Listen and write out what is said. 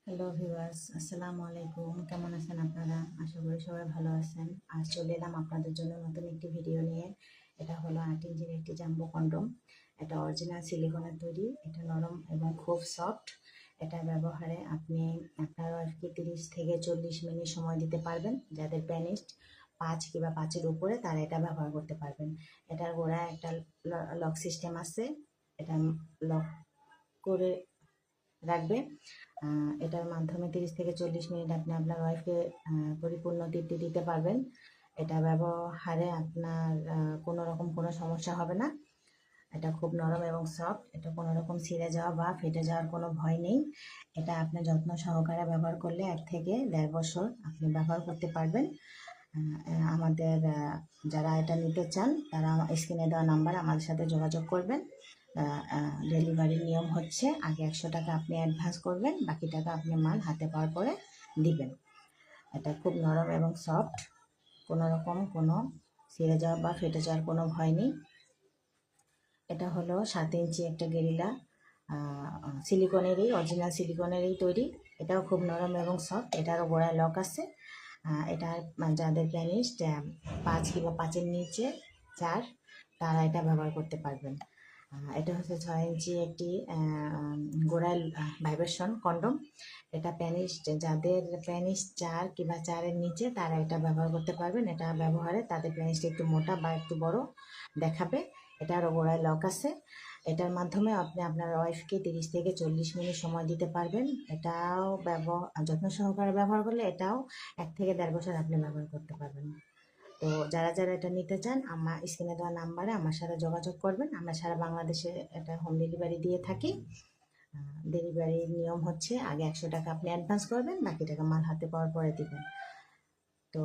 Hello viewers, আসসালামু আলাইকুম। কেমন আছেন আপনারা? আশা করি সবাই ভালো আছেন। আজ চলে এলাম আপনাদের জন্য নতুন একটি ভিডিও নিয়ে। এটা হলো 8 ইঞ্চির একটি জাম্বো কন্ডম। এটা অরিজিনাল সিলিকনের তৈরি। এটা নরম এবং খুব সফট। এটা ব্যবহারে আপনি আপনার ওয়াইফকে 30 থেকে 40 মিনিট সময় দিতে পারবেন। যাদের পেনিস 5 কিংবা 5-এর উপরে তারা এটা ব্যবহার করতে পারবেন। এটার গোড়ায় একটা লক সিস্টেম আছে। এটা লক করে রাখবে। এটার মাধ্যমে 30 থেকে 40 মিনিট আপনি আপনার ওয়াইফকে পরিপূর্ণ তৃপ্তি দিতে পারবেন। এটা ব্যবহারে আপনার কোনো সমস্যা হবে না। এটা খুব নরম এবং সফট। এটা কোনো রকম ছিঁড়ে যাওয়া বা ফেটে যাওয়ার কোনো ভয় নেই। এটা আপনি যত্ন সহকারে ব্যবহার করলে 1 থেকে 1.5 বছর আপনি ব্যবহার করতে পারবেন। আমাদের যারা এটা নিতে চান তারা স্ক্রিনে দেওয়া নাম্বারে আমাদের সাথে যোগাযোগ করবেন। ডেলিভারির নিয়ম হচ্ছে আগে 100 টাকা আপনি অ্যাডভান্স করবেন, বাকি টাকা আপনি মাল হাতে পাওয়ার পরে দিবেন। এটা খুব নরম এবং সফট, কোনো রকম কোনো ছিঁড়ে যাওয়া বা ফেটে যাওয়ার কোনো ভয় নেই। এটা হলো 7 ইঞ্চি একটা গেরিলা, অরিজিনাল সিলিকনেরই তৈরি। এটাও খুব নরম এবং সফট। এটারও গোড়ায় লক আছে। এটার যাদের পেনিস 5 কিংবা 5-এর নিচে 4 তারা এটা ব্যবহার করতে পারবেন। এটা হচ্ছে 6 ইঞ্চি একটি গোড়ায় ভাইব্রেশন কন্ডম। এটা যাদের পেনিস 4 কিংবা 4-এর নিচে তারা এটা ব্যবহার করতে পারবেন। এটা ব্যবহারে তাদের পেনিসটা একটু মোটা বা একটু বড় দেখাবে। এটারও গোড়ায় লক আছে। এটার মাধ্যমে আপনি আপনার ওয়াইফকে 30 থেকে 40 মিনিট সময় দিতে পারবেন। এটাও যত্ন সহকারে ব্যবহার করলে এটাও 1 থেকে 1.5 বছর আপনি ব্যবহার করতে পারবেন। তো যারা এটা নিতে চান আমার স্ক্রিনে দেওয়া নাম্বারে আমার সাথে যোগাযোগ করবেন। আমরা সারা বাংলাদেশে এটা হোম ডেলিভারি দিয়ে থাকি। ডেলিভারির নিয়ম হচ্ছে আগে 100 টাকা আপনি অ্যাডভান্স করবেন, বাকি টাকা মাল হাতে পাওয়ার পরে দিবেন। তো